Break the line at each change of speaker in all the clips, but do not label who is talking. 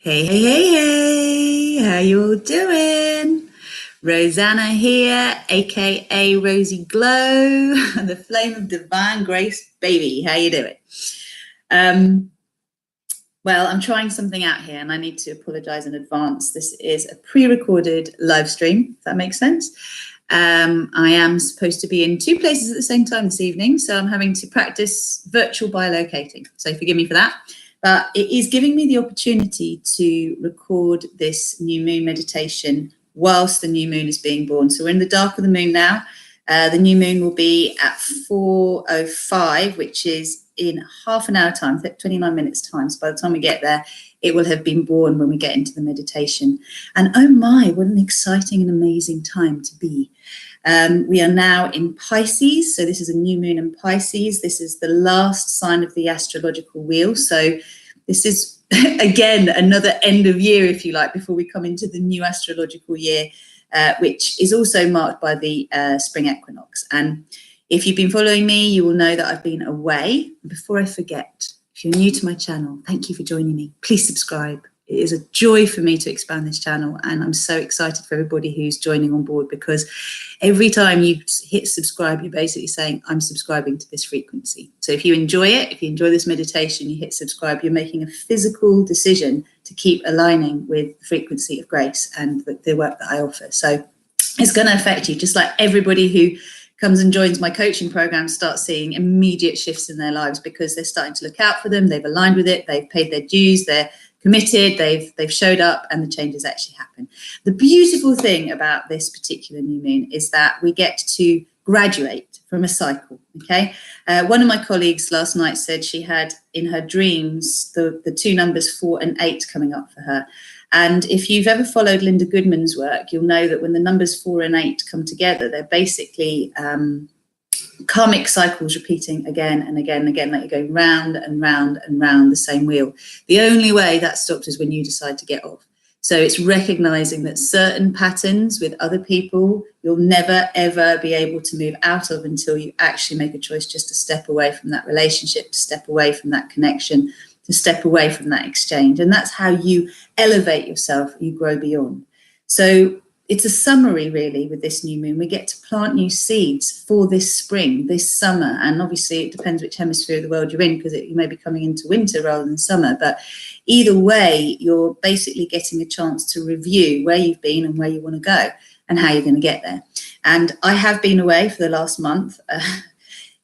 Hey, hey, hey, hey, how you all doing? Rosanna here, aka Rosy Glow, the flame of divine grace, baby. How you doing? Well, I'm trying something out here and I need to apologize in advance. This is a pre-recorded live stream, if that makes sense. I am supposed to be in two places at the same time this evening, so I'm having to practice virtual bilocating. So forgive me for that. But it is giving me the opportunity to record this new moon meditation whilst the new moon is being born. So we're in the dark of the moon now. The new moon will be at 4:05, which is in half an hour time, 29 minutes time. So by the time we get there, it will have been born when we get into the meditation. And oh my, what an exciting and amazing time to be. We are now in Pisces. So this is a new moon in Pisces. This is the last sign of the astrological wheel. So this is, again, another end of year, if you like, before we come into the new astrological year, which is also marked by the spring equinox. And if you've been following me, you will know that I've been away. Before I forget, if you're new to my channel, thank you for joining me. Please subscribe. It is a joy for me to expand this channel, and I'm so excited for everybody who's joining on board, because every time you hit subscribe, you're basically saying, I'm subscribing to this frequency. So if you enjoy it, if you enjoy this meditation, you hit subscribe, you're making a physical decision to keep aligning with the frequency of grace and the work that I offer. So it's going to affect you, just like everybody who comes and joins my coaching program starts seeing immediate shifts in their lives, because they're starting to look out for them, they've aligned with it, they've paid their dues, they're committed, they've showed up, and the changes actually happen. The beautiful thing about this particular new moon is that we get to graduate from a cycle, okay? One of my colleagues last night said she had in her dreams the two numbers 4 and 8 coming up for her. And if you've ever followed Linda Goodman's work, you'll know that when the numbers 4 and 8 come together, they're basically karmic cycles repeating again and again and again, like you're going round and round and round the same wheel. The only way that stops is when you decide to get off. So it's recognizing that certain patterns with other people, you'll never, ever be able to move out of until you actually make a choice just to step away from that relationship, to step away from that connection, to step away from that exchange. And that's how you elevate yourself, you grow beyond. So it's a summary, really, with this new moon. We get to plant new seeds for this spring, this summer. And obviously, it depends which hemisphere of the world you're in, because you may be coming into winter rather than summer. But either way, you're basically getting a chance to review where you've been and where you want to go and how you're going to get there. And I have been away for the last month. If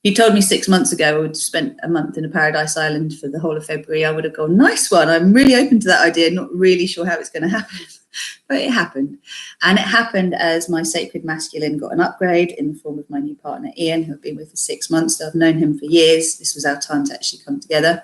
you told me 6 months ago I would have spent a month in a paradise island for the whole of February, I would have gone, nice one. I'm really open to that idea, not really sure how it's going to happen. But it happened. And it happened as my sacred masculine got an upgrade in the form of my new partner, Ian, who I've been with for 6 months. So I've known him for years. This was our time to actually come together.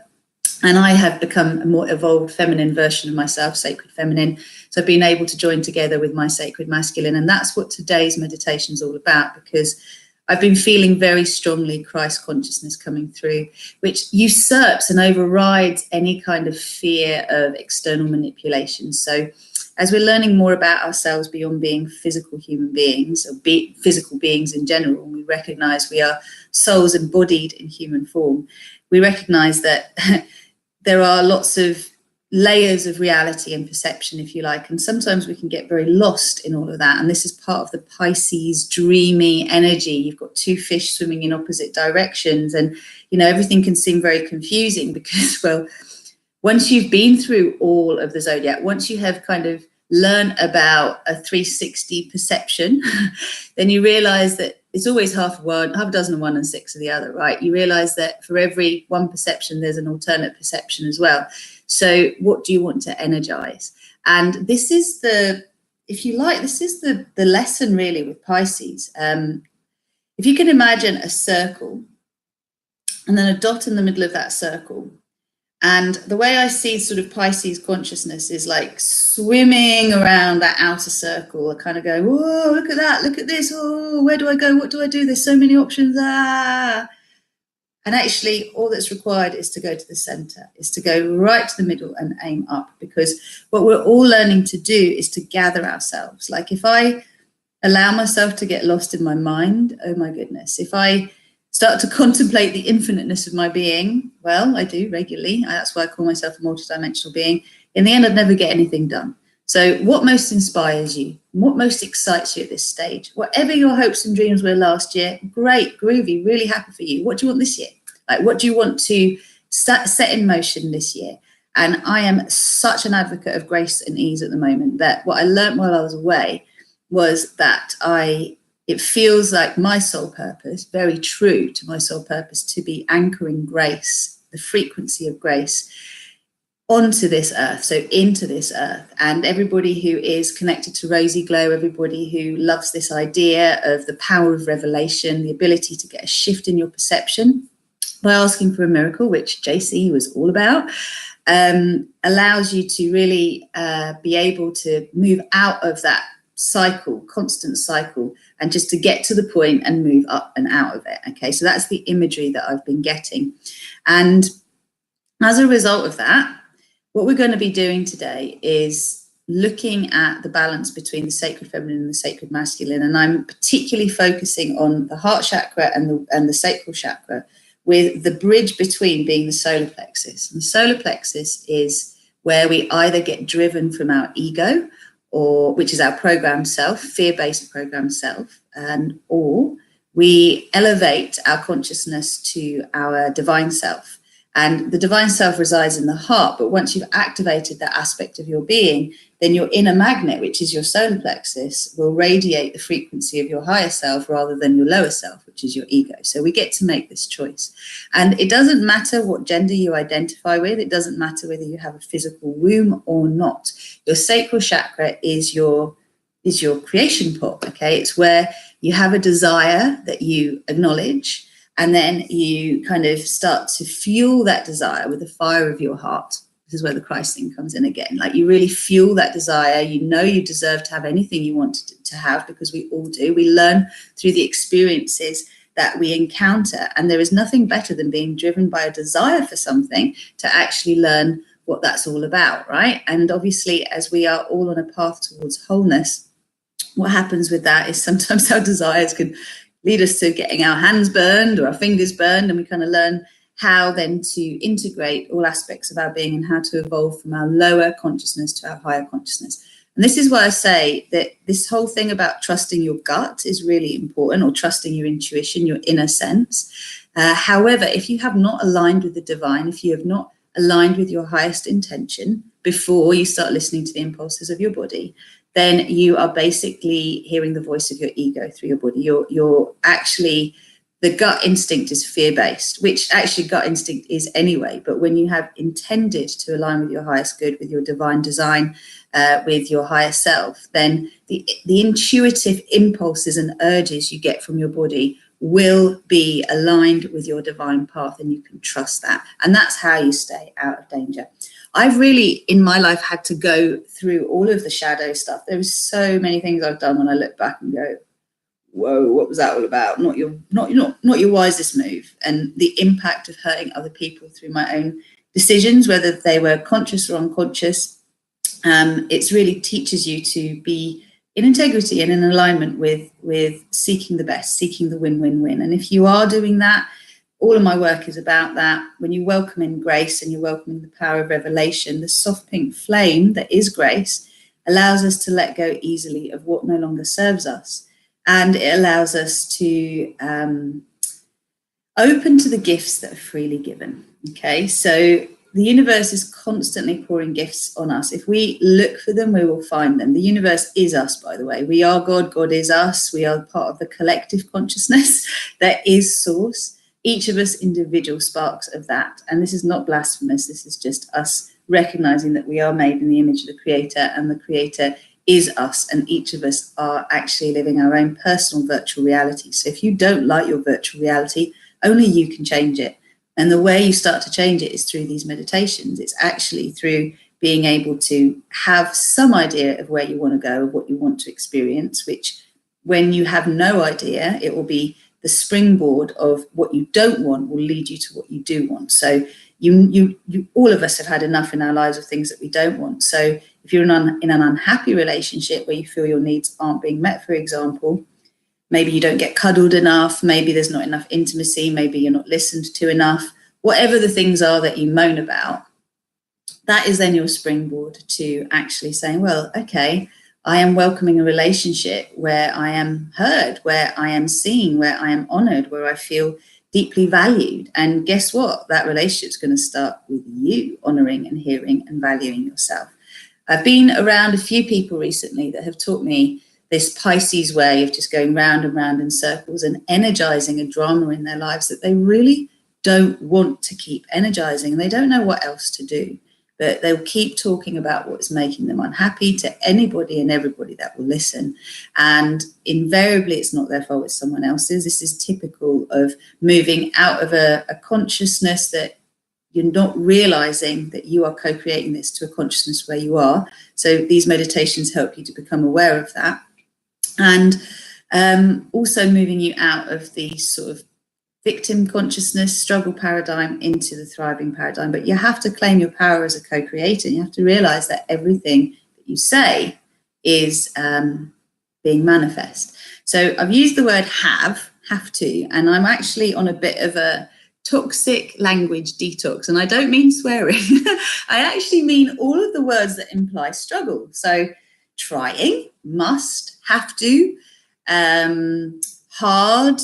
And I have become a more evolved feminine version of myself, sacred feminine. So I've been able to join together with my sacred masculine. And that's what today's meditation is all about, because I've been feeling very strongly Christ consciousness coming through, which usurps and overrides any kind of fear of external manipulation. So as we're learning more about ourselves beyond being physical human beings, or physical beings in general, and we recognize we are souls embodied in human form, we recognize that there are lots of layers of reality and perception, if you like, and sometimes we can get very lost in all of that. And this is part of the Pisces dreamy energy. You've got two fish swimming in opposite directions, and everything can seem very confusing because, well, once you've been through all of the zodiac, once you have kind of learned about a 360 perception, then you realize that it's always half a dozen of one and 6 of the other, right? You realize that for every one perception, there's an alternate perception as well. So what do you want to energize? And this is the lesson really with Pisces. If you can imagine a circle and then a dot in the middle of that circle, and the way I see sort of Pisces consciousness is like swimming around that outer circle, kind of going, whoa, look at that, look at this, oh, where do I go, what do I do, there's so many options, And actually all that's required is to go to the center, is to go right to the middle and aim up, because what we're all learning to do is to gather ourselves. Like if I allow myself to get lost in my mind, oh my goodness, if I start to contemplate the infiniteness of my being, well, I do regularly. That's why I call myself a multidimensional being. in the end, I'd never get anything done. So what most inspires you? What most excites you at this stage? Whatever your hopes and dreams were last year, great, groovy, really happy for you. What do you want this year? Like, what do you want to set in motion this year? And I am such an advocate of grace and ease at the moment that what I learned while I was away was that it feels like my soul purpose, very true to my soul purpose, to be anchoring grace, the frequency of grace, onto this earth, so into this earth. And everybody who is connected to Rosy Glow, everybody who loves this idea of the power of revelation, the ability to get a shift in your perception by asking for a miracle, which JC was all about, allows you to really be able to move out of that cycle, constant cycle, and just to get to the point and move up and out of it. Okay, so that's the imagery that I've been getting. And as a result of that, what we're going to be doing today is looking at the balance between the sacred feminine and the sacred masculine. And I'm particularly focusing on the heart chakra and the sacral chakra, with the bridge between being the solar plexus. And the solar plexus is where we either get driven from our ego, or which is our programmed self, fear-based programmed self, or we elevate our consciousness to our divine self. And the divine self resides in the heart, but once you've activated that aspect of your being, then your inner magnet, which is your solar plexus, will radiate the frequency of your higher self rather than your lower self, which is your ego. So we get to make this choice. And it doesn't matter what gender you identify with. It doesn't matter whether you have a physical womb or not. Your sacral chakra is your creation pot, okay? It's where you have a desire that you acknowledge, and then you kind of start to fuel that desire with the fire of your heart. This is where the Christ thing comes in again. Like, you really fuel that desire. You know you deserve to have anything you want to have, because we all do. We learn through the experiences that we encounter. And there is nothing better than being driven by a desire for something to actually learn what that's all about, right? And obviously, as we are all on a path towards wholeness, what happens with that is sometimes our desires can lead us to getting our hands burned or our fingers burned, and we kind of learn how then to integrate all aspects of our being and how to evolve from our lower consciousness to our higher consciousness. And this is why I say that this whole thing about trusting your gut is really important, or trusting your intuition, your inner sense. However, if you have not aligned with the divine, if you have not aligned with your highest intention before you start listening to the impulses of your body, then you are basically hearing the voice of your ego through your body. You're actually, the gut instinct is fear-based, which actually gut instinct is anyway. But when you have intended to align with your highest good, with your divine design, with your higher self, then the intuitive impulses and urges you get from your body will be aligned with your divine path, and you can trust that. And that's how you stay out of danger. I've really, in my life, had to go through all of the shadow stuff. There was so many things I've done when I look back and go, whoa, what was that all about? Not your wisest move. And the impact of hurting other people through my own decisions, whether they were conscious or unconscious. It really teaches you to be in integrity and in alignment with seeking the best, seeking the win-win-win. And if you are doing that, all of my work is about that. When you welcome in grace and you're welcoming the power of revelation, the soft pink flame that is grace allows us to let go easily of what no longer serves us. And it allows us to open to the gifts that are freely given. Okay, so the universe is constantly pouring gifts on us. If we look for them, we will find them. The universe is us, by the way. We are God, God is us. We are part of the collective consciousness that is source. Each of us individual sparks of that. And this is not blasphemous. This is just us recognizing that we are made in the image of the Creator, and the Creator is us. And each of us are actually living our own personal virtual reality. So if you don't like your virtual reality, only you can change it. And the way you start to change it is through these meditations. It's actually through being able to have some idea of where you want to go, of what you want to experience, which when you have no idea, it will be the springboard of what you don't want will lead you to what you do want. So you all of us have had enough in our lives of things that we don't want. So if you're in an unhappy relationship where you feel your needs aren't being met, for example, maybe you don't get cuddled enough, maybe there's not enough intimacy, maybe you're not listened to enough, whatever the things are that you moan about, that is then your springboard to actually saying, well, okay, I am welcoming a relationship where I am heard, where I am seen, where I am honored, where I feel deeply valued. And guess what? That relationship's going to start with you honoring and hearing and valuing yourself. I've been around a few people recently that have taught me this Pisces way of just going round and round in circles and energizing a drama in their lives that they really don't want to keep energizing, and they don't know what else to do. But they'll keep talking about what's making them unhappy to anybody and everybody that will listen. And invariably, it's not their fault, it's someone else's. This is typical of moving out of a consciousness that you're not realizing that you are co-creating this to a consciousness where you are. So these meditations help you to become aware of that. And also moving you out of the sort of victim consciousness, struggle paradigm into the thriving paradigm. But you have to claim your power as a co-creator. You have to realize that everything that you say is being manifest. So I've used the word have to, and I'm actually on a bit of a toxic language detox. And I don't mean swearing. I actually mean all of the words that imply struggle. So trying, must, have to, hard.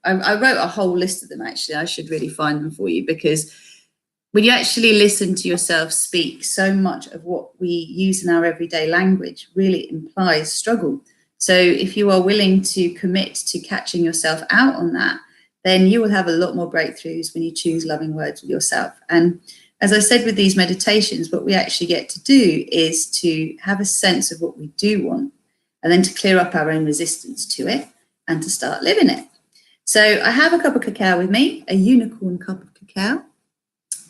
I wrote a whole list of them, actually. I should really find them for you, because when you actually listen to yourself speak, so much of what we use in our everyday language really implies struggle. So if you are willing to commit to catching yourself out on that, then you will have a lot more breakthroughs when you choose loving words with yourself. And as I said with these meditations, what we actually get to do is to have a sense of what we do want, and then to clear up our own resistance to it and to start living it. So I have a cup of cacao with me, a unicorn cup of cacao.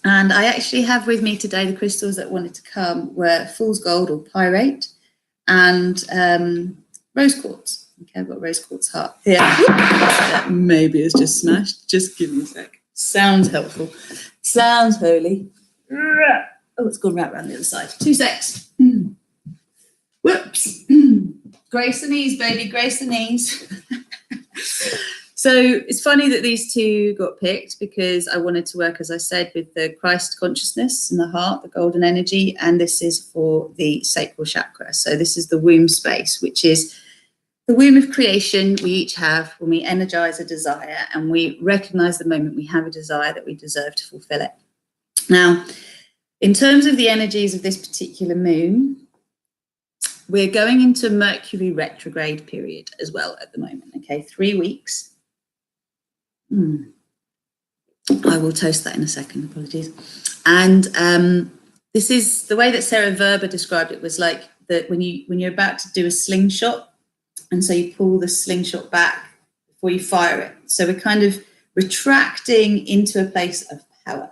And I actually have with me today the crystals that wanted to come were fool's gold or pyrite and rose quartz. Okay, I've got rose quartz heart here. That maybe it's just smashed. Just give me a sec. Sounds helpful. Sounds holy. Oh, it's gone right around the other side. 2 secs. Whoops. Grace the knees, baby, grace the knees. So it's funny that these two got picked, because I wanted to work, as I said, with the Christ consciousness in the heart, the golden energy, and this is for the sacral chakra. So this is the womb space, which is the womb of creation we each have when we energize a desire and we recognize the moment we have a desire that we deserve to fulfill it. Now, in terms of the energies of this particular moon, we're going into Mercury retrograde period as well at the moment, okay, 3 weeks. I will toast that in a second, apologies. And this is the way that Sarah Verber described it, was like that when you're about to do a slingshot, and so you pull the slingshot back before you fire it. So we're kind of retracting into a place of power.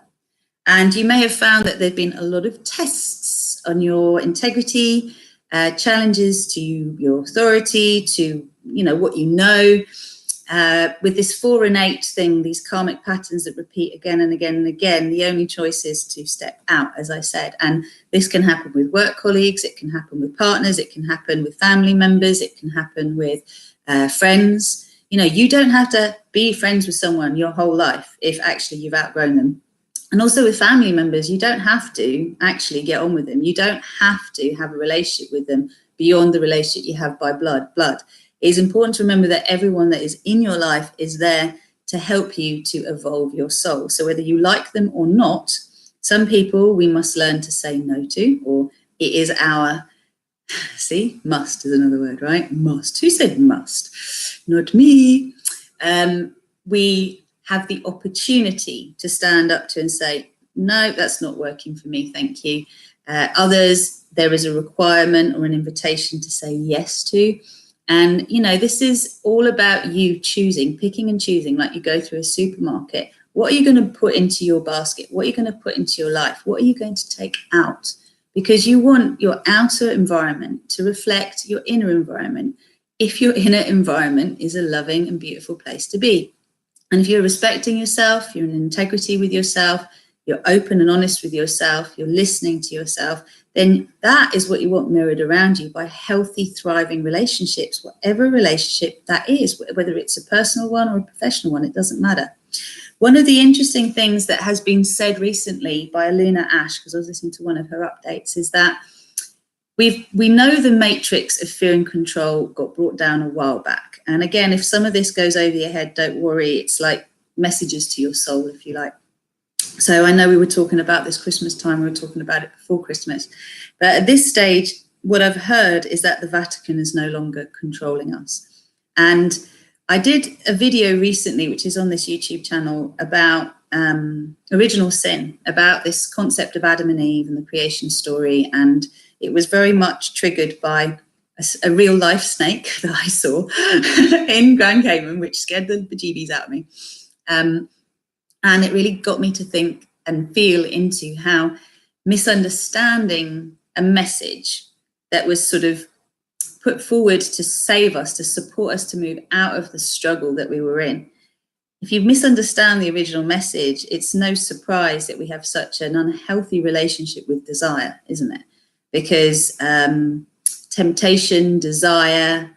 And you may have found that there've been a lot of tests on your integrity, challenges to your authority, to what you know. With this 4 and 8 thing, these karmic patterns that repeat again and again and again, the only choice is to step out, as I said. And this can happen with work colleagues, it can happen with partners, it can happen with family members, it can happen with friends. You don't have to be friends with someone your whole life if actually you've outgrown them. And also with family members, you don't have to actually get on with them. You don't have to have a relationship with them beyond the relationship you have by blood. It is important to remember that everyone that is in your life is there to help you to evolve your soul. So whether you like them or not, some people we must learn to say no to, or it is our, must is another word, right? Must. Who said must? Not me. We have the opportunity to stand up to and say, no, that's not working for me, thank you. Others, there is a requirement or an invitation to say yes to. And, this is all about you choosing, picking and choosing, like you go through a supermarket. What are you going to put into your basket? What are you going to put into your life? What are you going to take out? Because you want your outer environment to reflect your inner environment. If your inner environment is a loving and beautiful place to be. And if you're respecting yourself, you're in integrity with yourself, you're open and honest with yourself, you're listening to yourself, then that is what you want mirrored around you by healthy, thriving relationships, whatever relationship that is, whether it's a personal one or a professional one, it doesn't matter. One of the interesting things that has been said recently by Luna Ash, because I was listening to one of her updates, is that we know the matrix of fear and control got brought down a while back. And again, if some of this goes over your head, don't worry. It's like messages to your soul, if you like. So I know we were talking about this Christmas time, we were talking about it before Christmas. But at this stage, what I've heard is that the Vatican is no longer controlling us. And I did a video recently, which is on this YouTube channel, about original sin, about this concept of Adam and Eve and the creation story. And it was very much triggered by a real life snake that I saw in Grand Cayman, which scared the bejeebies out of me. And it really got me to think and feel into how misunderstanding a message that was sort of put forward to save us, to support us to move out of the struggle that we were in. If you misunderstand the original message, it's no surprise that we have such an unhealthy relationship with desire, isn't it? Because temptation, desire,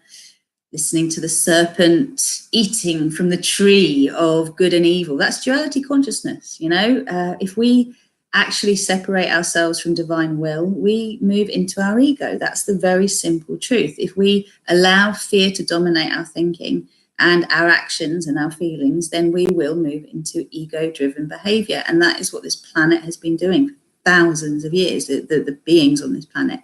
listening to the serpent, eating from the tree of good and evil, that's duality consciousness, you know? If we actually separate ourselves from divine will, we move into our ego. That's the very simple truth. If we allow fear to dominate our thinking and our actions and our feelings, then we will move into ego-driven behavior. And that is what this planet has been doing for thousands of years, the beings on this planet.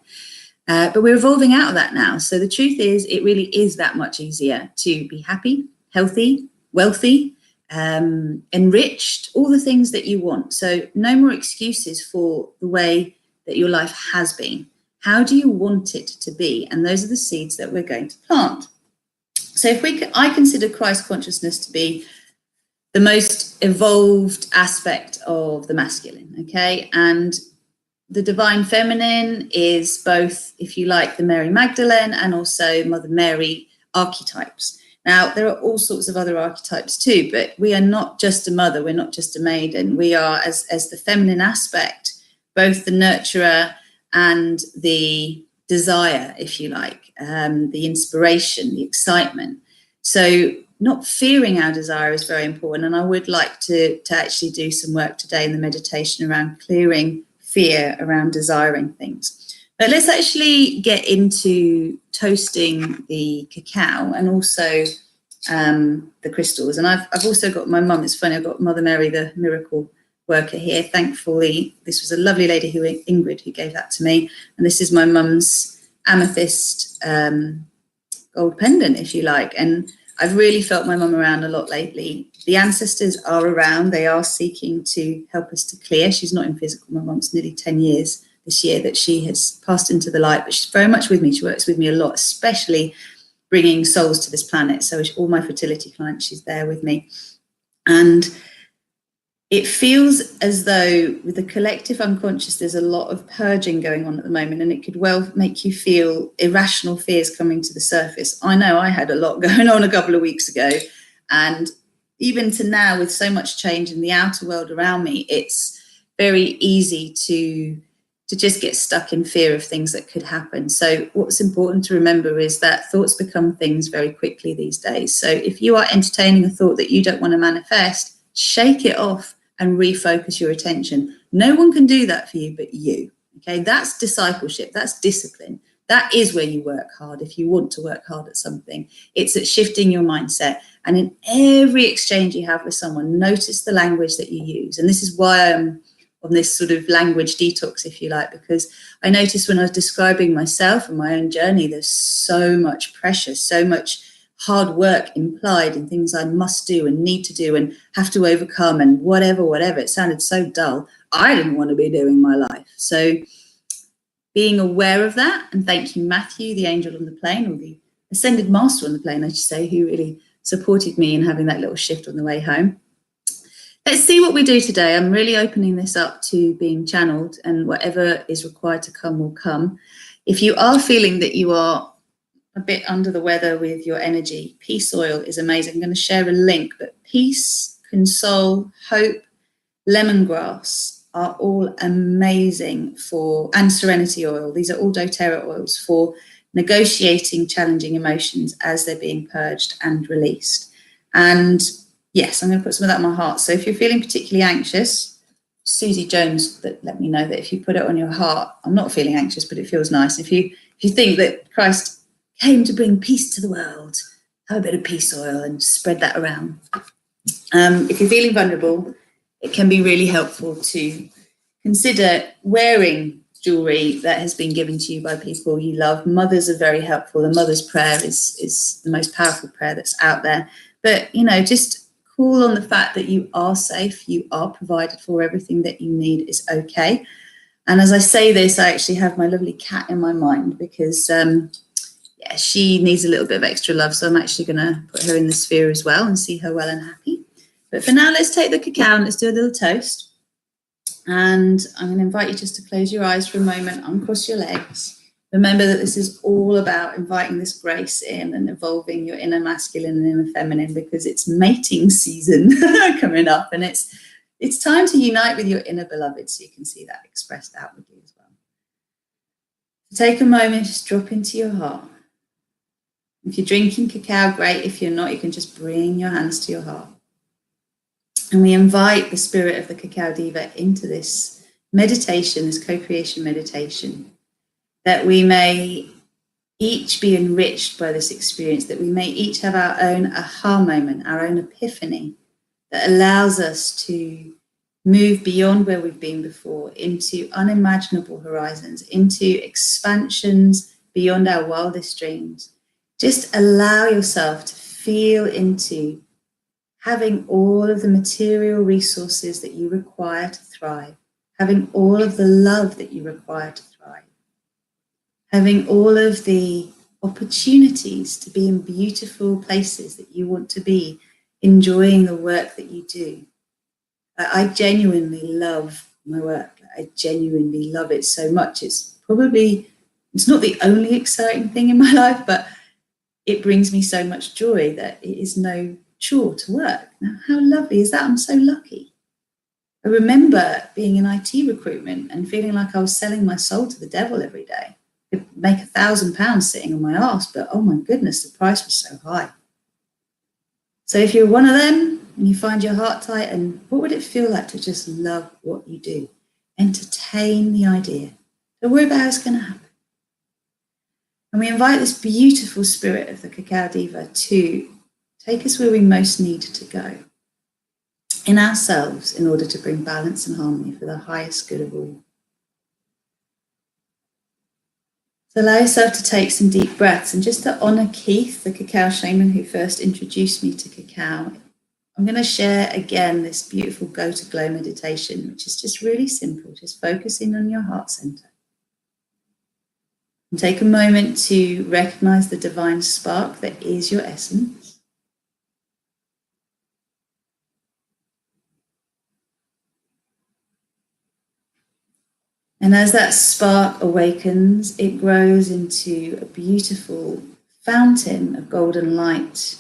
But we're evolving out of that now. So the truth is, it really is that much easier to be happy, healthy, wealthy, enriched, all the things that you want. So no more excuses for the way that your life has been. How do you want it to be? And those are the seeds that we're going to plant. So I consider Christ consciousness to be the most evolved aspect of the masculine, okay? And the divine feminine is both, if you like, the Mary Magdalene and also Mother Mary archetypes. Now, there are all sorts of other archetypes too, but we are not just a mother, we're not just a maiden. We are, as the feminine aspect, both the nurturer and the desire, if you like, the inspiration, the excitement. So not fearing our desire is very important. And I would like to actually do some work today in the meditation around clearing fear around desiring things. But let's actually get into toasting the cacao and also the crystals. And I've also got my mum. It's funny, I've got Mother Mary, the miracle worker here. Thankfully, this was a lovely lady, Ingrid, who gave that to me. And this is my mum's amethyst gold pendant, if you like. And I've really felt my mum around a lot lately. The ancestors are around. They are seeking to help us to clear. She's not in physical. My mum's nearly 10 years this year that she has passed into the light, but she's very much with me. She works with me a lot, especially bringing souls to this planet. So all my fertility clients, she's there with me. And it feels as though with the collective unconscious, there's a lot of purging going on at the moment, and it could well make you feel irrational fears coming to the surface. I know I had a lot going on a couple of weeks ago, and even to now, with so much change in the outer world around me, it's very easy to just get stuck in fear of things that could happen. So what's important to remember is that thoughts become things very quickly these days. So if you are entertaining a thought that you don't want to manifest, shake it off and refocus your attention. No one can do that for you but you. Okay, that's discipleship, that's discipline. That is where you work hard if you want to work hard at something. It's at shifting your mindset. And in every exchange you have with someone, notice the language that you use. And this is why I'm on this sort of language detox, if you like, because I noticed when I was describing myself and my own journey, there's so much pressure, so much hard work implied in things I must do and need to do and have to overcome and whatever. It sounded so dull. I didn't want to be doing my life. So being aware of that, and thank you, Matthew, the angel on the plane, or the ascended master on the plane, I should say, who really supported me in having that little shift on the way home. Let's see what we do today. I'm really opening this up to being channeled, and whatever is required to come will come. If you are feeling that you are a bit under the weather with your energy, peace oil is amazing. I'm going to share a link, but peace, console, hope, lemongrass are all amazing and serenity oil. These are all doTerra oils for negotiating challenging emotions as they're being purged and released. And Yes, I'm going to put some of that on my heart. So if you're feeling particularly anxious, Susie Jones that let me know that if you put it on your heart, I'm not feeling anxious, but it feels nice. If you think that Christ came to bring peace to the world, have a bit of peace oil and spread that around. If you're feeling vulnerable, it can be really helpful to consider wearing jewelry that has been given to you by people you love. Mothers are very helpful. The mother's prayer is the most powerful prayer that's out there. But, just call on the fact that you are safe, you are provided for, everything that you need is okay. And as I say this, I actually have my lovely cat in my mind because, she needs a little bit of extra love. So I'm actually going to put her in the sphere as well and see her well and happy. But for now, let's take the cacao and let's do a little toast. And I'm going to invite you just to close your eyes for a moment, uncross your legs. Remember that this is all about inviting this grace in and evolving your inner masculine and inner feminine, because it's mating season coming up, and it's time to unite with your inner beloved, so you can see that expressed outwardly as well. So take a moment, just drop into your heart. If you're drinking cacao, great. If you're not, you can just bring your hands to your heart. And we invite the spirit of the Cacao Diva into this meditation, this co-creation meditation, that we may each be enriched by this experience, that we may each have our own aha moment, our own epiphany that allows us to move beyond where we've been before into unimaginable horizons, into expansions beyond our wildest dreams. Just allow yourself to feel into having all of the material resources that you require to thrive, having all of the love that you require to thrive, having all of the opportunities to be in beautiful places that you want to be, enjoying the work that you do. I genuinely love my work. I genuinely love it so much. It's not the only exciting thing in my life, but it brings me so much joy that it is no chore to work. Now, how lovely is that? I'm so lucky. I remember being in IT recruitment and feeling like I was selling my soul to the devil every day. I could make £1,000 sitting on my arse, but oh my goodness, the price was so high. So if you're one of them and you find your heart tighten, what would it feel like to just love what you do? Entertain the idea. Don't worry about how it's going to happen. And we invite this beautiful spirit of the Cacao Diva to take us where we most need to go in ourselves in order to bring balance and harmony for the highest good of all. So allow yourself to take some deep breaths, and just to honor Keith, the cacao shaman who first introduced me to cacao, I'm going to share again this beautiful Go to Glow meditation, which is just really simple, just focusing on your heart center. And take a moment to recognize the divine spark that is your essence. And as that spark awakens, it grows into a beautiful fountain of golden light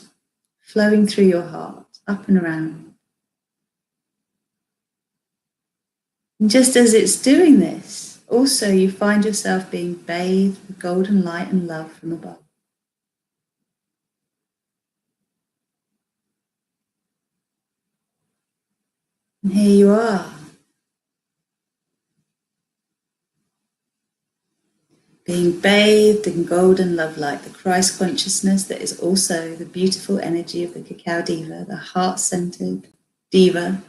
flowing through your heart, up and around. And just as it's doing this, also you find yourself being bathed with golden light and love from above. And here you are, being bathed in golden love light, the Christ consciousness that is also the beautiful energy of the Cacao Diva, the heart-centered diva,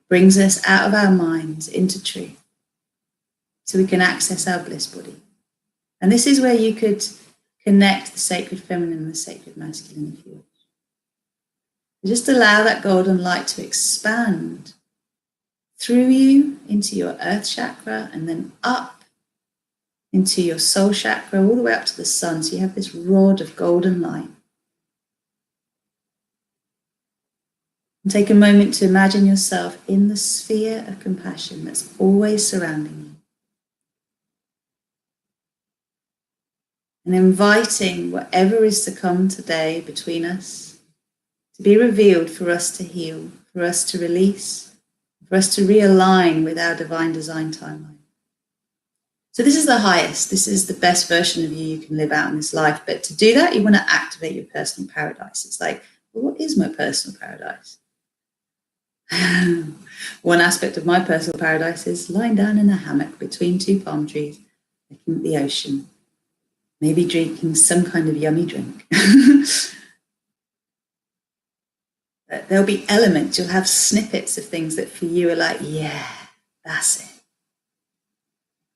brings us out of our minds into truth so we can access our bliss body. And this is where you could connect the sacred feminine and the sacred masculine if you wish. Just allow that golden light to expand through you into your earth chakra and then up into your soul chakra, all the way up to the sun. So you have this rod of golden light. And take a moment to imagine yourself in the sphere of compassion that's always surrounding you. And inviting whatever is to come today between us to be revealed, for us to heal, for us to release, for us to realign with our divine design timeline. So this is the highest, this is the best version of you can live out in this life. But to do that, you want to activate your personal paradise. It's like Well, what is my personal paradise? One aspect of my personal paradise is lying down in a hammock between two palm trees, looking at the ocean, maybe drinking some kind of yummy drink. There'll be elements, you'll have snippets of things that for you are like, yeah, that's it.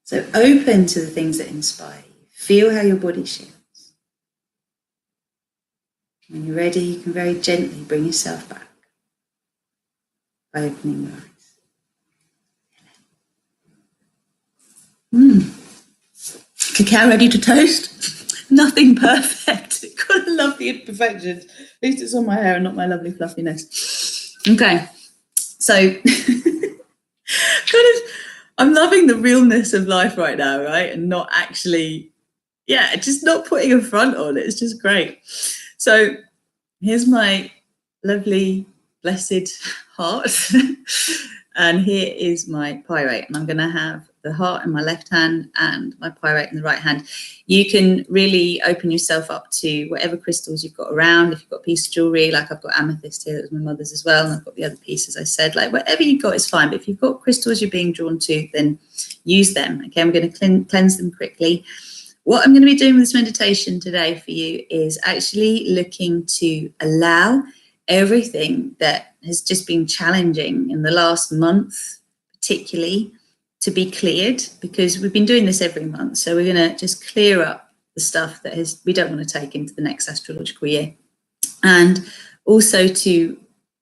So open to the things that inspire you. Feel how your body shifts. When you're ready, you can very gently bring yourself back by opening your eyes. Cacao ready to toast? Nothing perfect. Gotta love the imperfections. At least it's on my hair and not my lovely fluffiness. Okay, so I'm loving the realness of life right now, right? And not actually, just not putting a front on it. It's just great. So here's my lovely, blessed heart. And here is my pyrite. And I'm going to have the heart in my left hand and my pyrite in the right hand. You can really open yourself up to whatever crystals you've got around. If you've got a piece of jewelry, like I've got amethyst here, that was my mother's as well. And I've got the other piece, as I said, like whatever you've got is fine. But if you've got crystals you're being drawn to, then use them. Okay, I'm going to cleanse them quickly. What I'm going to be doing with this meditation today for you is actually looking to allow everything that has just been challenging in the last month, particularly, to be cleared, because we've been doing this every month. So we're going to just clear up the stuff that we don't want to take into the next astrological year. And also to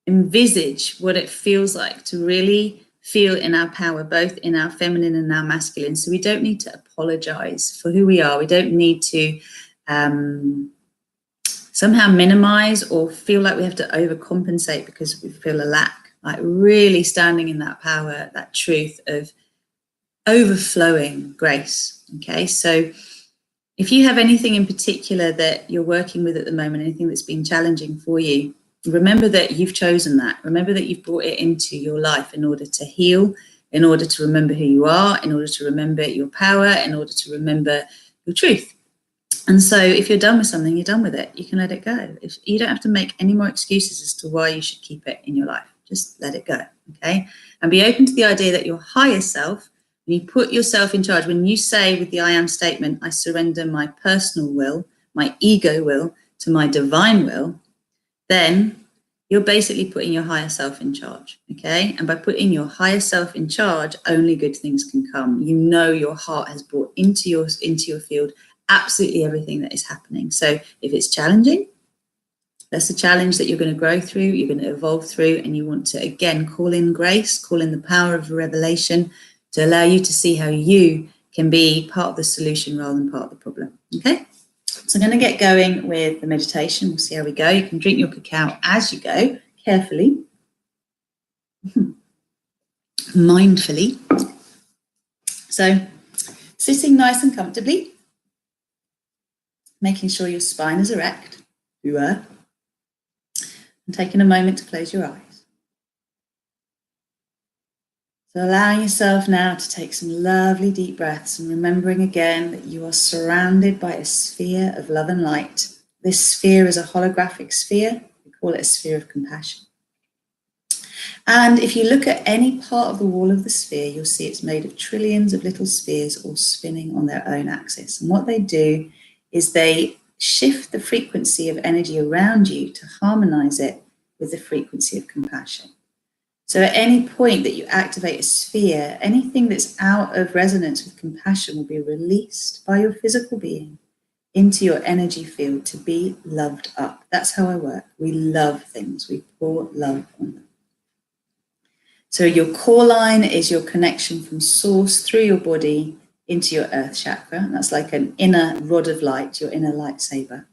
envisage what it feels like to really feel in our power, both in our feminine and our masculine. So we don't need to apologize for who we are. We don't need to somehow minimize or feel like we have to overcompensate because we feel a lack. Like really standing in that power, that truth of overflowing grace. Okay, so if you have anything in particular that you're working with at the moment, anything that's been challenging for you, remember that you've chosen that. Remember that you've brought it into your life in order to heal, in order to remember who you are, in order to remember your power, in order to remember your truth. And so if you're done with something, you're done with it. You can let it go. You don't have to make any more excuses as to why you should keep it in your life. Just let it go, okay? And be open to the idea that your higher self, when you put yourself in charge, when you say with the I am statement, I surrender my personal will, my ego will, to my divine will, then you're basically putting your higher self in charge, okay? And by putting your higher self in charge, only good things can come. You know your heart has brought into your field absolutely everything that is happening. So if it's challenging, that's a challenge that you're going to grow through, you're going to evolve through, and you want to, again, call in grace, call in the power of revelation to allow you to see how you can be part of the solution rather than part of the problem, okay? So I'm going to get going with the meditation. We'll see how we go. You can drink your cacao as you go, carefully, mindfully. So sitting nice and comfortably, making sure your spine is erect, and taking a moment to close your eyes. So allowing yourself now to take some lovely deep breaths and remembering again that you are surrounded by a sphere of love and light. This sphere is a holographic sphere. We call it a sphere of compassion. And if you look at any part of the wall of the sphere, you'll see it's made of trillions of little spheres all spinning on their own axis. And what they do is they shift the frequency of energy around you to harmonize it with the frequency of compassion. So at any point that you activate a sphere, anything that's out of resonance with compassion will be released by your physical being into your energy field to be loved up. That's how I work. We love things. We pour love on them. So your core line is your connection from source through your body into your earth chakra. And that's like an inner rod of light, your inner lightsaber.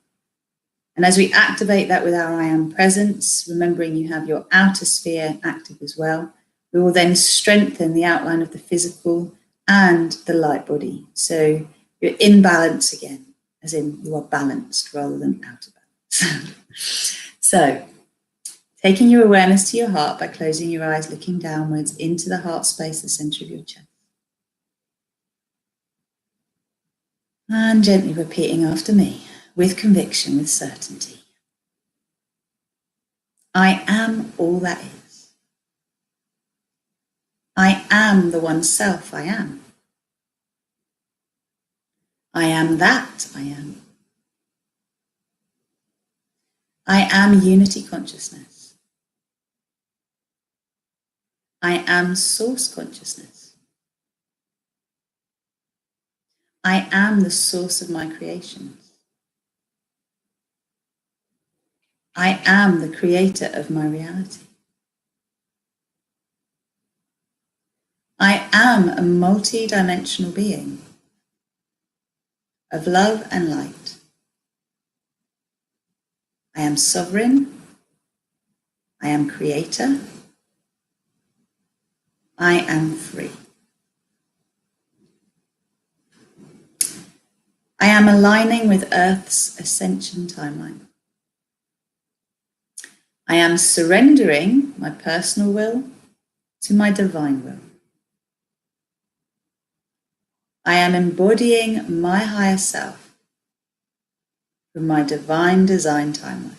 And as we activate that with our I am presence, remembering you have your outer sphere active as well, we will then strengthen the outline of the physical and the light body. So you're in balance again, as in you are balanced rather than out of balance. So taking your awareness to your heart by closing your eyes, looking downwards into the heart space, the center of your chest. And gently repeating after me, with conviction, with certainty. I am all that is. I am the one self I am. I am that I am. I am unity consciousness. I am source consciousness. I am the source of my creations. I am the creator of my reality. I am a multi-dimensional being of love and light. I am sovereign. I am creator. I am free. I am aligning with Earth's ascension timeline. I am surrendering my personal will to my divine will. I am embodying my higher self from my divine design timeline.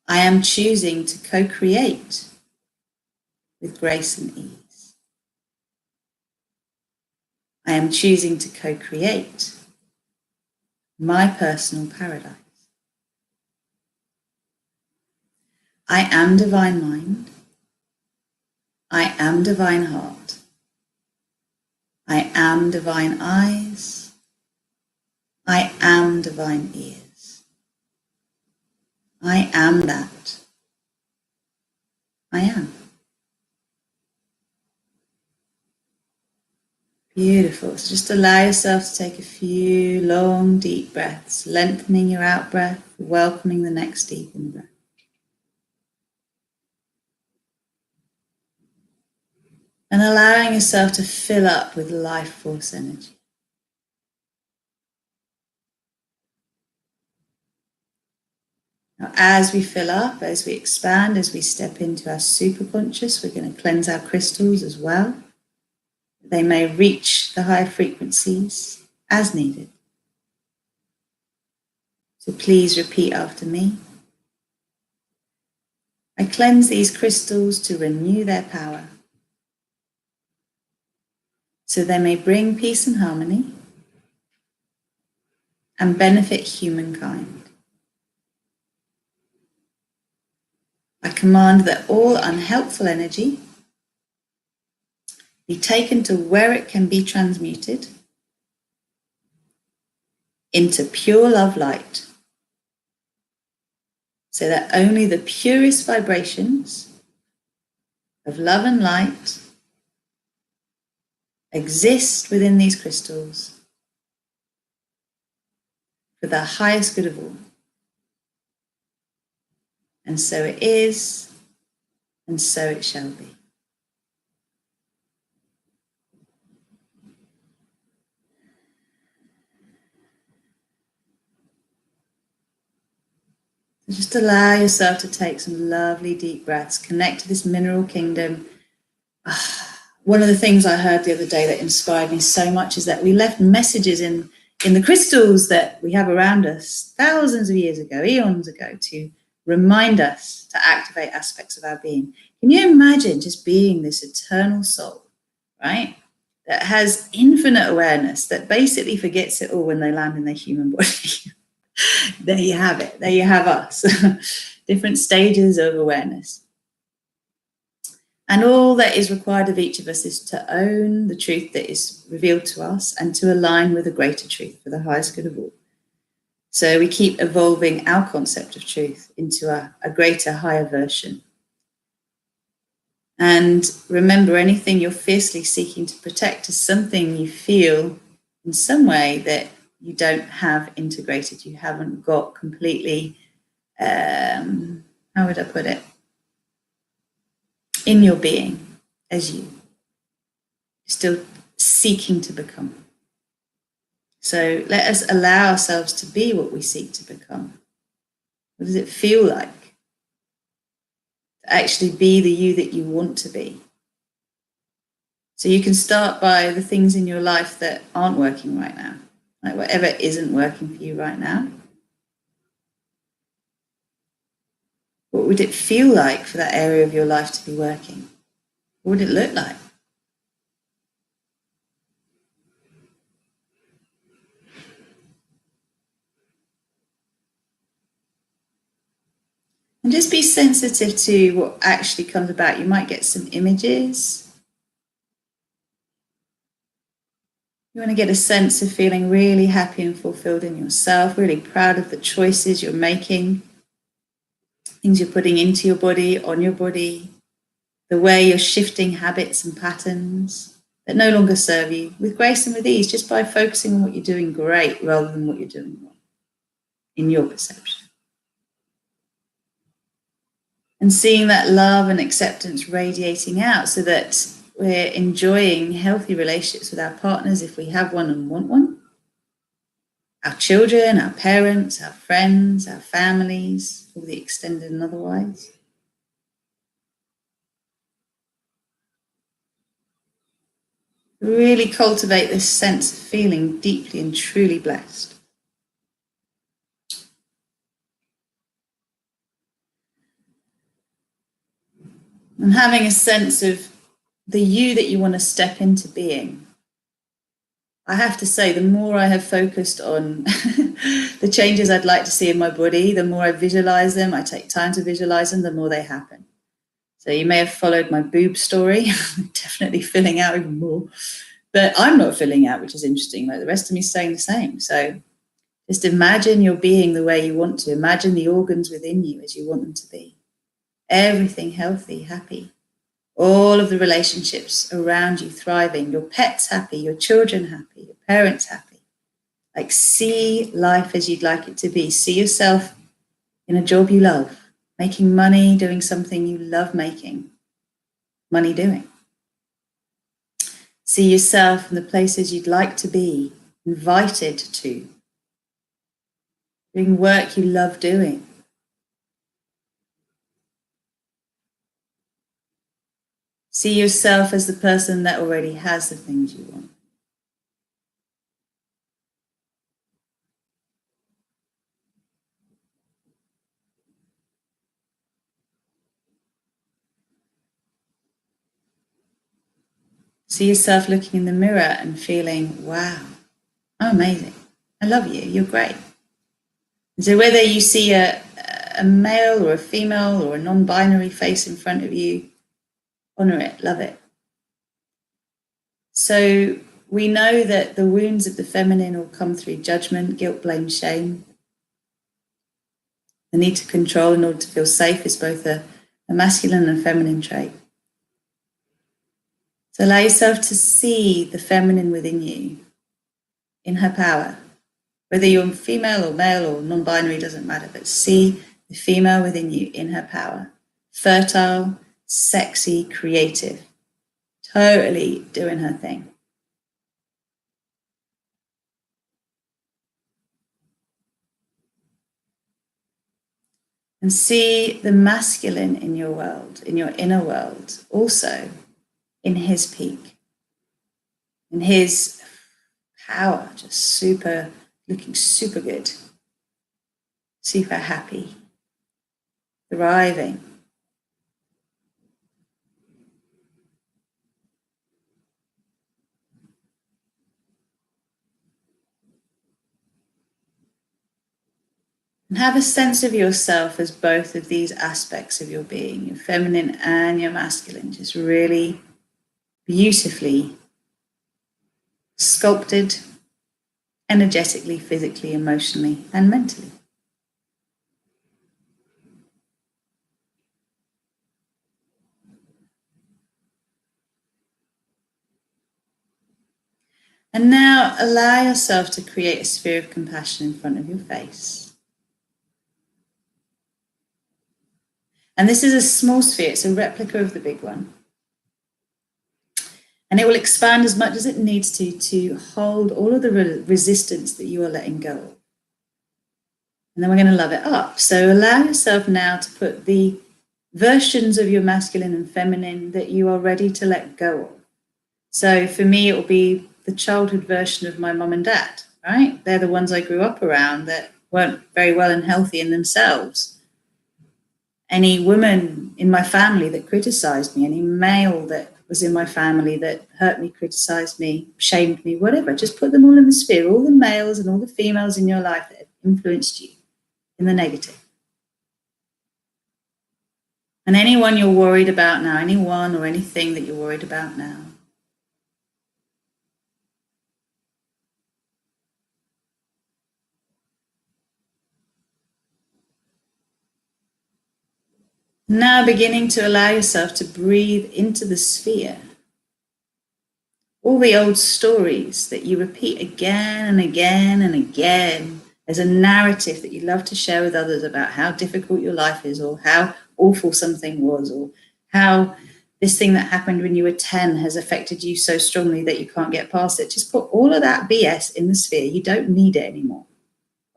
I am choosing to co-create with grace and ease. I am choosing to co-create my personal paradise. I am divine mind. I am divine heart. I am divine eyes. I am divine ears. I am that. I am. Beautiful. So just allow yourself to take a few long, deep breaths, lengthening your out breath, welcoming the next deep in breath. And allowing yourself to fill up with life force energy. Now, as we fill up, as we expand, as we step into our superconscious, we're going to cleanse our crystals as well. They may reach the higher frequencies as needed. So please repeat after me. I cleanse these crystals to renew their power, so they may bring peace and harmony and benefit humankind. I command that all unhelpful energy be taken to where it can be transmuted into pure love light, so that only the purest vibrations of love and light exist within these crystals for the highest good of all. And so it is, and so it shall be. So just allow yourself to take some lovely deep breaths, connect to this mineral kingdom. One of the things I heard the other day that inspired me so much is that we left messages in the crystals that we have around us thousands of years ago, eons ago, to remind us to activate aspects of our being. Can you imagine just being this eternal soul, right? That has infinite awareness, that basically forgets it all when they land in their human body. There you have it. There you have us. Different stages of awareness. And all that is required of each of us is to own the truth that is revealed to us and to align with a greater truth for the highest good of all. So we keep evolving our concept of truth into a greater, higher version. And remember, anything you're fiercely seeking to protect is something you feel in some way that you don't have integrated. You haven't got completely, how would I put it, in your being as you. Still seeking to become. So let us allow ourselves to be what we seek to become. What does it feel like to actually be the you that you want to be? So you can start by the things in your life that aren't working right now, like whatever isn't working for you right now. What would it feel like for that area of your life to be working? What would it look like? And just be sensitive to what actually comes about. You might get some images. You want to get a sense of feeling really happy and fulfilled in yourself, really proud of the choices you're making, things you're putting into your body, on your body, the way you're shifting habits and patterns that no longer serve you with grace and with ease, just by focusing on what you're doing great rather than what you're doing wrong in your perception. And seeing that love and acceptance radiating out so that we're enjoying healthy relationships with our partners if we have one and want one, our children, our parents, our friends, our families, all the extended and otherwise. Really cultivate this sense of feeling deeply and truly blessed. And having a sense of the you that you want to step into being. I have to say, the more I have focused on the changes I'd like to see in my body, the more I visualize them, I take time to visualize them, the more they happen. So you may have followed my boob story. I'm definitely filling out even more. But I'm not filling out, which is interesting. Like the rest of me is saying the same. So just imagine you're being the way you want to. Imagine the organs within you as you want them to be. Everything healthy, happy. All of the relationships around you thriving. Your pets happy, your children happy, your parents happy. Like see life as you'd like it to be. See yourself in a job you love. Making money, doing something you love making. Money doing. See yourself in the places you'd like to be, invited to. Doing work you love doing. See yourself as the person that already has the things you want. See yourself looking in the mirror and feeling, wow, I'm amazing. I love you. You're great. And so whether you see a male or a female or a non-binary face in front of you, honor it, love it. So we know that the wounds of the feminine will come through judgment, guilt, blame, shame. The need to control in order to feel safe is both a masculine and feminine trait. So allow yourself to see the feminine within you in her power. Whether you're female or male or non-binary, doesn't matter, but see the female within you in her power. Fertile, sexy, creative, totally doing her thing. And see the masculine in your world, in your inner world, also in his peak, in his power, just looking super good, super happy, thriving. And have a sense of yourself as both of these aspects of your being, your feminine and your masculine, just really beautifully sculpted, energetically, physically, emotionally, and mentally. And now allow yourself to create a sphere of compassion in front of your face. And this is a small sphere, it's a replica of the big one. And it will expand as much as it needs to hold all of the resistance that you are letting go of. And then we're going to love it up. So allow yourself now to put the versions of your masculine and feminine that you are ready to let go of. So for me, it will be the childhood version of my mum and dad, right? They're the ones I grew up around that weren't very well and healthy in themselves. any woman in my family that criticized me, any male that was in my family that hurt me, criticized me, shamed me, whatever. Just put them all in the sphere, all the males and all the females in your life that have influenced you in the negative. And anyone you're worried about now, anyone or anything that you're worried about now. Now beginning to allow yourself to breathe into the sphere. All the old stories that you repeat again and again and again as a narrative that you love to share with others about how difficult your life is, or how awful something was, or how this thing that happened when you were 10 has affected you so strongly that you can't get past it. Just put all of that BS in the sphere. You don't need it anymore.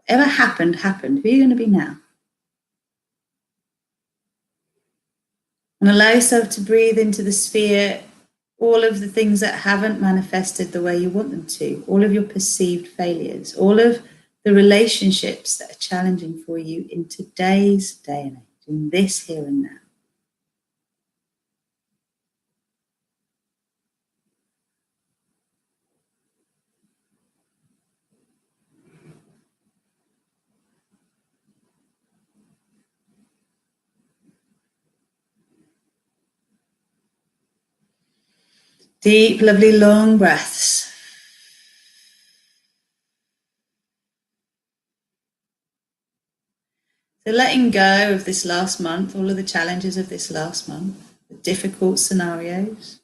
Whatever happened, happened. Who are you going to be now? And allow yourself to breathe into the sphere all of the things that haven't manifested the way you want them to, all of your perceived failures, all of the relationships that are challenging for you in today's day and age, in this here and now. Deep, lovely, long breaths. So letting go of this last month, all of the challenges of this last month, the difficult scenarios.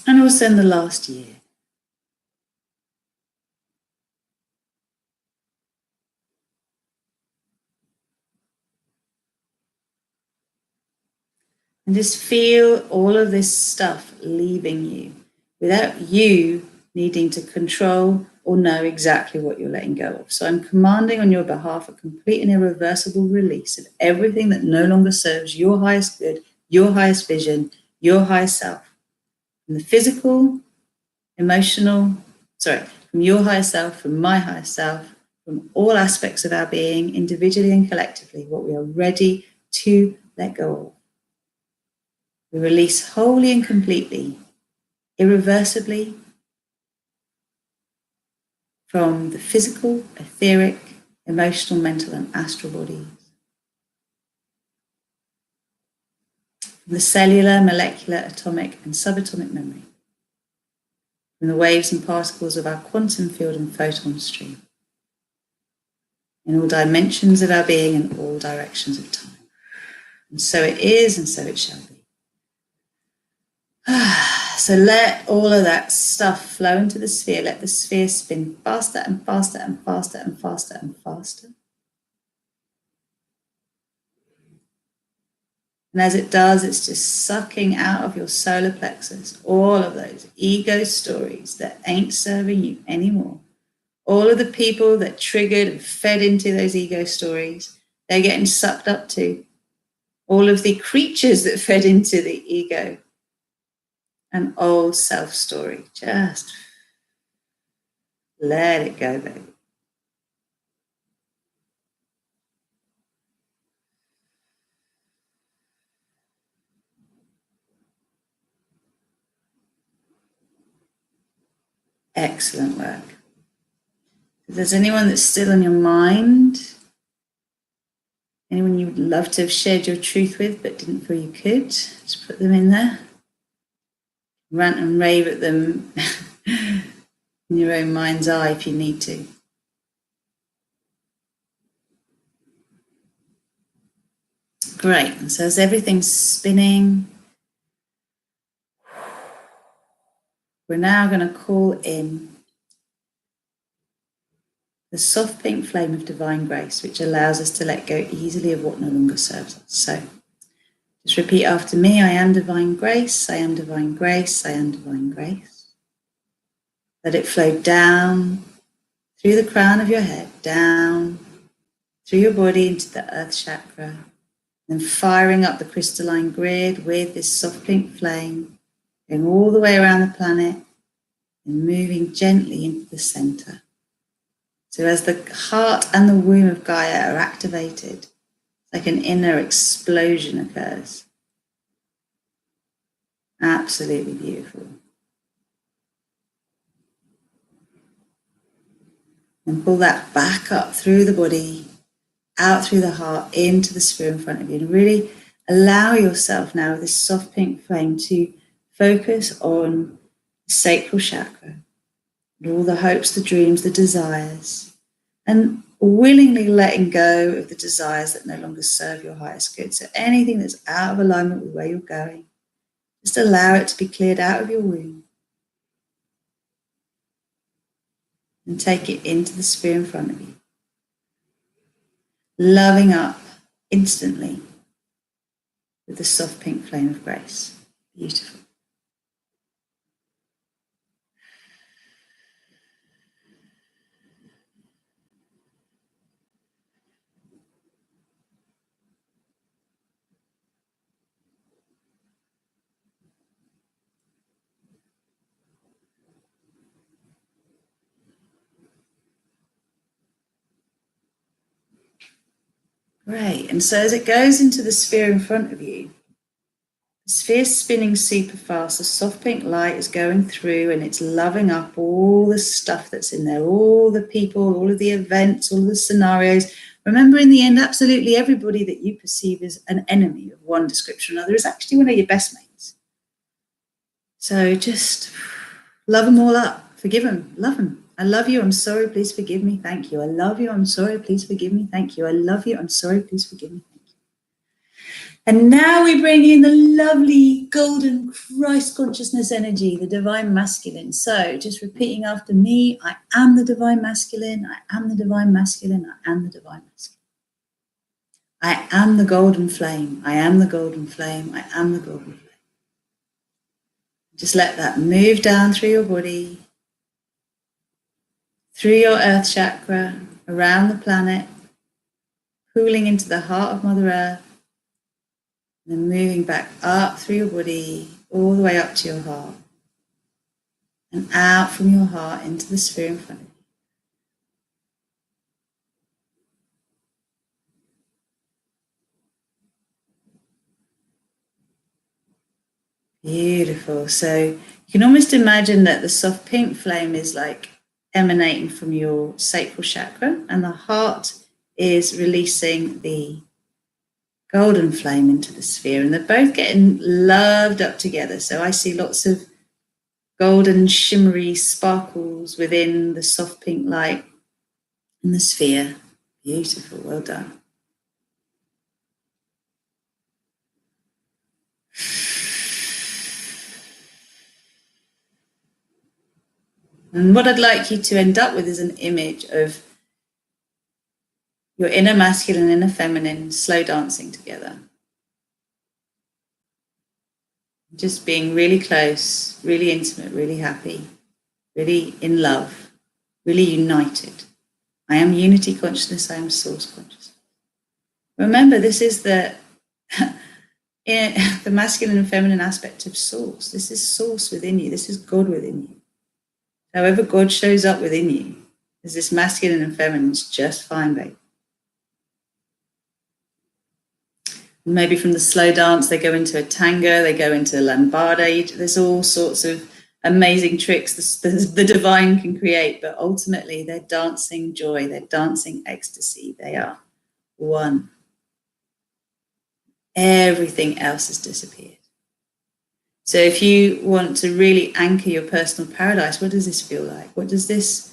And also in the last year. And just feel all of this stuff leaving you without you needing to control or know exactly what you're letting go of. So I'm commanding on your behalf a complete and irreversible release of everything that no longer serves your highest good, your highest vision, your highest self. From the physical, emotional, from your higher self, from my higher self, from all aspects of our being, individually and collectively, what we are ready to let go of. We release wholly and completely, irreversibly, from the physical, etheric, emotional, mental, and astral bodies. From the cellular, molecular, atomic, and subatomic memory. From the waves and particles of our quantum field and photon stream. In all dimensions of our being and all directions of time. And so it is, and so it shall be. So let all of that stuff flow into the sphere. Let the sphere spin faster and faster and faster and faster and faster. And as it does, it's just sucking out of your solar plexus all of those ego stories that ain't serving you anymore. All of the people that triggered and fed into those ego stories, they're getting sucked up to. All of the creatures that fed into the ego. An old self story. Just let it go, baby. Excellent work. If there's anyone that's still on your mind, anyone you would love to have shared your truth with but didn't feel you could, just put them in there. Rant and rave at them in your own mind's eye if you need to. Great. And so as everything's spinning, we're now going to call in the soft pink flame of divine grace, which allows us to let go easily of what no longer serves us. So just repeat after me. I am divine grace. I am divine grace. I am divine grace. Let it flow down through the crown of your head, down through your body into the earth chakra, then firing up the crystalline grid with this soft pink flame, going all the way around the planet, and moving gently into the center. So as the heart and the womb of Gaia are activated, like an inner explosion occurs. Absolutely beautiful. And pull that back up through the body, out through the heart, into the sphere in front of you. And really allow yourself now with this soft pink flame to focus on the sacral chakra and all the hopes, the dreams, the desires, and willingly letting go of the desires that no longer serve your highest good. So anything that's out of alignment with where you're going, just allow it to be cleared out of your womb and take it into the sphere in front of you. Loving up instantly with the soft pink flame of grace. Beautiful. Great. And so as it goes into the sphere in front of you, the sphere's spinning super fast. The soft pink light is going through and it's loving up all the stuff that's in there, all the people, all of the events, all the scenarios. Remember, in the end, absolutely everybody that you perceive as an enemy of one description or another is actually one of your best mates. So just love them all up. Forgive them. Love them. I love you. I'm sorry. Please forgive me. Thank you. I love you. I'm sorry. Please forgive me. Thank you. I love you. I'm sorry. Please forgive me. Thank you. And now we bring in the lovely golden Christ consciousness energy, the divine masculine. So just repeating after me, I am the divine masculine. I am the divine masculine. I am the divine masculine. I am the golden flame. I am the golden flame. I am the golden flame. Just let that move down through your body, through your earth chakra, around the planet, pooling into the heart of Mother Earth, and then moving back up through your body, all the way up to your heart, and out from your heart into the sphere in front of you. Beautiful. So you can almost imagine that the soft pink flame is like emanating from your sacral chakra, and the heart is releasing the golden flame into the sphere, and they're both getting loved up together. So I see lots of golden shimmery sparkles within the soft pink light in the sphere. Beautiful. Well done. And what I'd like you to end up with is an image of your inner masculine and inner feminine slow dancing together. Just being really close, really intimate, really happy, really in love, really united. I am unity consciousness, I am source consciousness. Remember, this is the masculine and feminine aspect of source. This is source within you. This is God within you. However God shows up within you, is this masculine and feminine is just fine, babe. Maybe from the slow dance, they go into a tango, they go into a lambada. There's all sorts of amazing tricks the divine can create, but ultimately they're dancing joy, they're dancing ecstasy, they are one. Everything else has disappeared. So if you want to really anchor your personal paradise, what does this feel like? What does this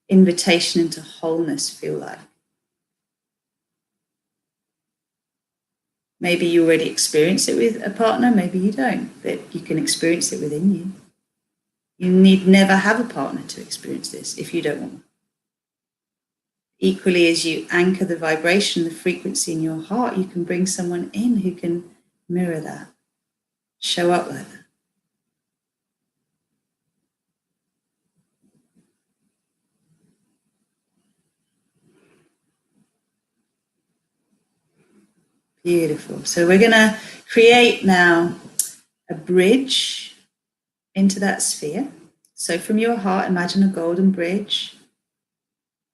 invitation into wholeness feel like? Maybe you already experience it with a partner, maybe you don't, but you can experience it within you. You need never have a partner to experience this if you don't want one. Equally, as you anchor the vibration, the frequency in your heart, you can bring someone in who can mirror that, show up like that. Beautiful. So we're going to create now a bridge into that sphere. So from your heart, imagine a golden bridge.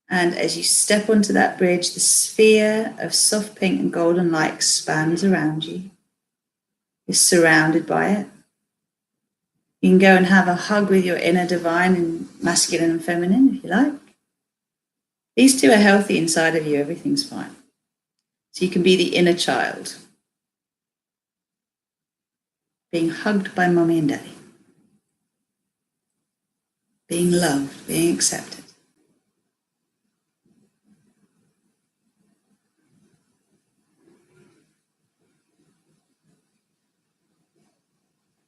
And as you step onto that bridge, the sphere of soft pink and golden light expands around you. You're surrounded by it. You can go and have a hug with your inner divine and masculine and feminine if you like. These two are healthy inside of you, everything's fine. So you can be the inner child, being hugged by mommy and daddy, being loved, being accepted.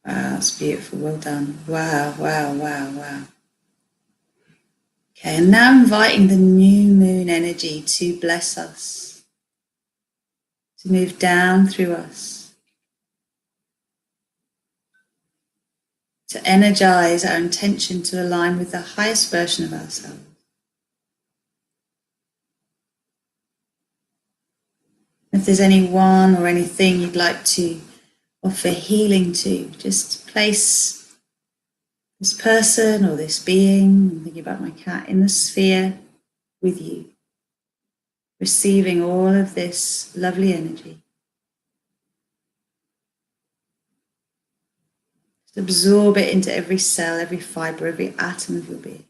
Wow, that's beautiful. Well done. Wow, wow, wow, wow. Okay, and now inviting the new moon energy to bless us, to move down through us, to energize our intention to align with the highest version of ourselves. If there's anyone or anything you'd like to offer healing to, just place this person or this being, I'm thinking about my cat, in the sphere with you, receiving all of this lovely energy. Just absorb it into every cell, every fiber, every atom of your being.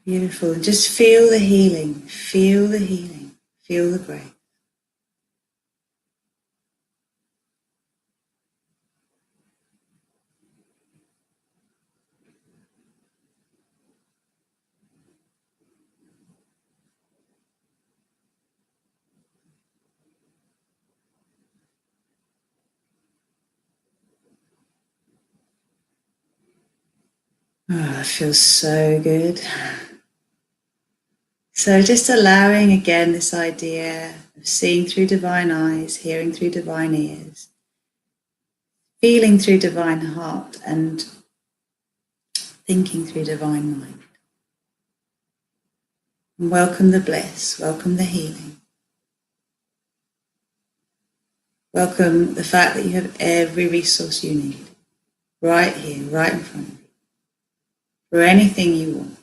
Beautiful. Just feel the healing, feel the healing, feel the grace. Oh, that feels so good. So just allowing again this idea of seeing through divine eyes, hearing through divine ears, feeling through divine heart, and thinking through divine mind. And welcome the bliss, welcome the healing. Welcome the fact that you have every resource you need, right here, right in front of you, for anything you want.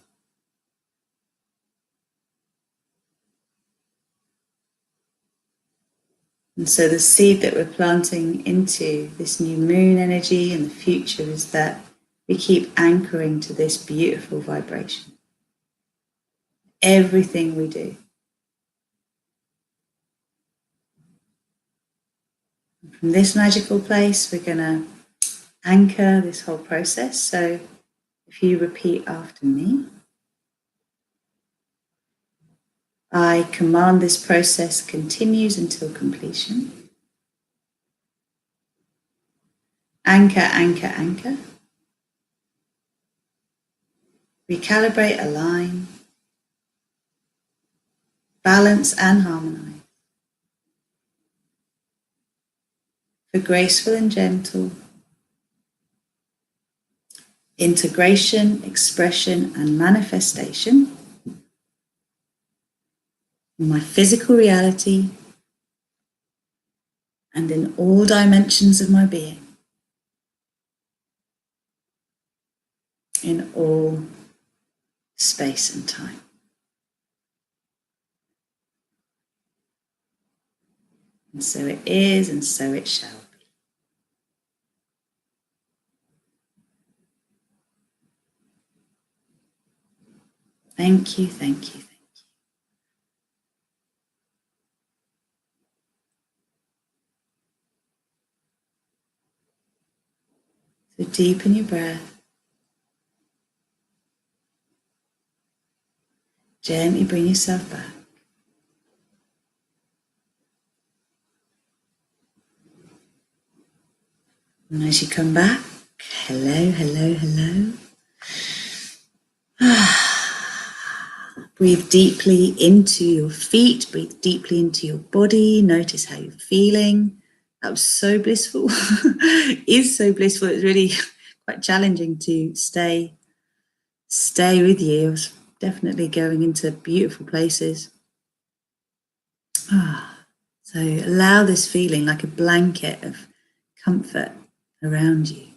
And so the seed that we're planting into this new moon energy and the future is that we keep anchoring to this beautiful vibration. Everything we do. From this magical place, we're going to anchor this whole process. So if you repeat after me, I command this process continues until completion. Anchor, anchor, anchor. Recalibrate, align. Balance and harmonize. For graceful and gentle. Integration, expression, and manifestation in my physical reality and in all dimensions of my being, in all space and time. And so it is, and so it shall be. Thank you, thank you. So deepen your breath. Gently bring yourself back. And as you come back, hello, hello, hello. Breathe deeply into your feet, breathe deeply into your body. Notice how you're feeling. That was so blissful. Is so blissful. It's really quite challenging to stay with you. I was definitely going into beautiful places. So allow this feeling like a blanket of comfort around you.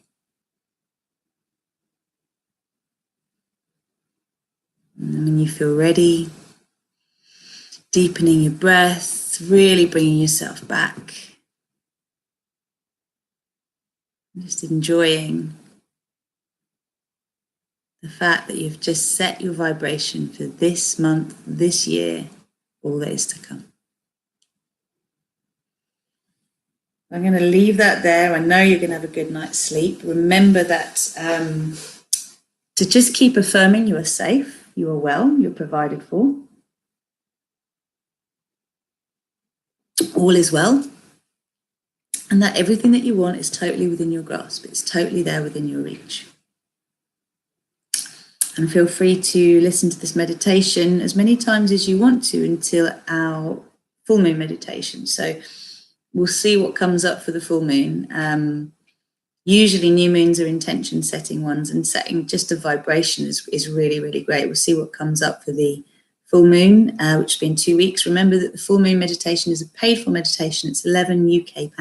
And when you feel ready, deepening your breath, really bringing yourself back. Just enjoying the fact that you've just set your vibration for this month, this year, all that is to come. I'm going to leave that there. I know you're going to have a good night's sleep. Remember that to just keep affirming you are safe, you are well, you're provided for. All is well. And that everything that you want is totally within your grasp. It's totally there within your reach. And feel free to listen to this meditation as many times as you want to until our full moon meditation. So we'll see what comes up for the full moon. Usually new moons are intention setting ones, and setting just a vibration is really, really great. We'll see what comes up for the full moon, which will be in 2 weeks. Remember that the full moon meditation is a paid for meditation. It's £11 UK.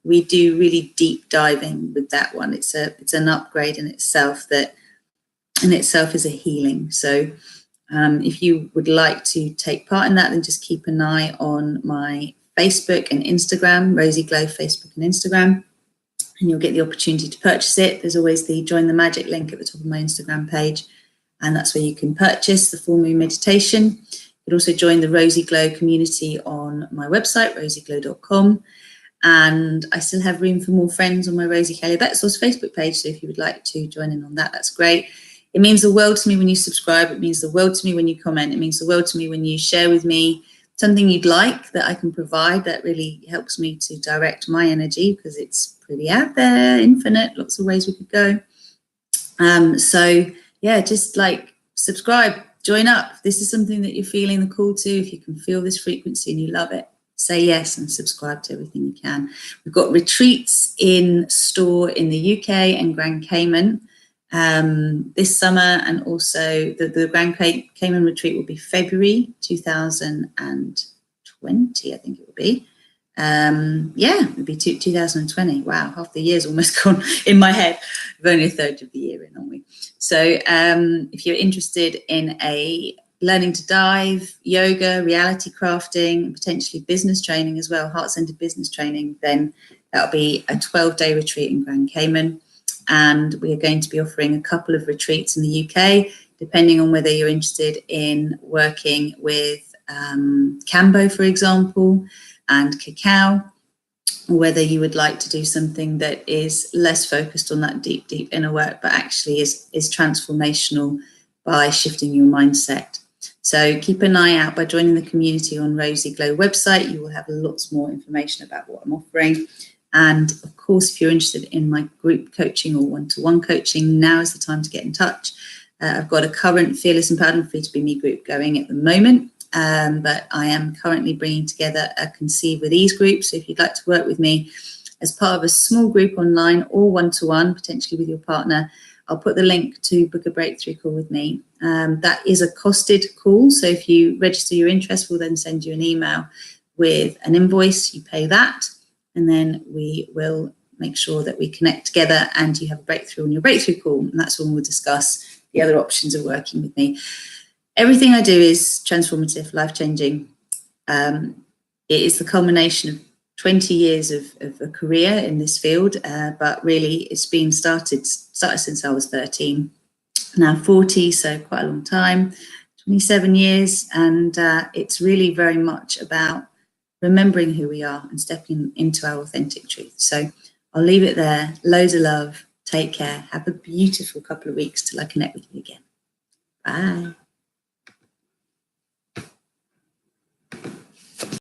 We do really deep diving with that one. It's an upgrade in itself that in itself is a healing. So if you would like to take part in that, then just keep an eye on my Facebook and Instagram, Rosy Glow Facebook and Instagram, and you'll get the opportunity to purchase it. There's always the Join the Magic link at the top of my Instagram page, and that's where you can purchase the full moon meditation. You can also join the Rosy Glow community on my website, rosyglow.com. And I still have room for more friends on my Rosie Kelly Betzos Facebook page. So if you would like to join in on that, that's great. It means the world to me when you subscribe. It means the world to me when you comment. It means the world to me when you share with me something you'd like that I can provide. That really helps me to direct my energy, because it's pretty out there, infinite, lots of ways we could go. So yeah, just like subscribe, join up. If this is something that you're feeling the call to, if you can feel this frequency and you love it, say yes and subscribe to everything you can. We've got retreats in store in the UK and Grand Cayman this summer, and also the Grand Cayman retreat will be February 2020, I think it will be. It'll be 2020. Wow, half the year's almost gone in my head. We're only a third of the year in, aren't we? So if you're interested in learning to dive, yoga, reality crafting, potentially business training as well, heart-centered business training, then that'll be a 12-day retreat in Grand Cayman. And we are going to be offering a couple of retreats in the UK, depending on whether you're interested in working with Cambo, for example, and Cacao, or whether you would like to do something that is less focused on that deep, deep inner work, but actually is transformational by shifting your mindset. So keep an eye out by joining the community on Rosy Glow website. You will have lots more information about what I'm offering. And of course, if you're interested in my group coaching or one-to-one coaching, now is the time to get in touch. I've got a current Fearless Empowered and Free to Be Me group going at the moment, but I am currently bringing together a Conceive with Ease group. So if you'd like to work with me as part of a small group online or one-to-one, potentially with your partner, I'll put the link to book a breakthrough call with me. That is a costed call. So if you register your interest, we'll then send you an email with an invoice. You pay that, and then we will make sure that we connect together and you have a breakthrough on your breakthrough call. And that's when we'll discuss the other options of working with me. Everything I do is transformative, life-changing. It is the culmination of 20 years of a career in this field, but really it's been started since I was 13. now 40, so quite a long time, 27 years. And it's really very much about remembering who we are and stepping into our authentic truth. So I'll leave it there. Loads of love. Take care. Have a beautiful couple of weeks till I connect with you again. Bye.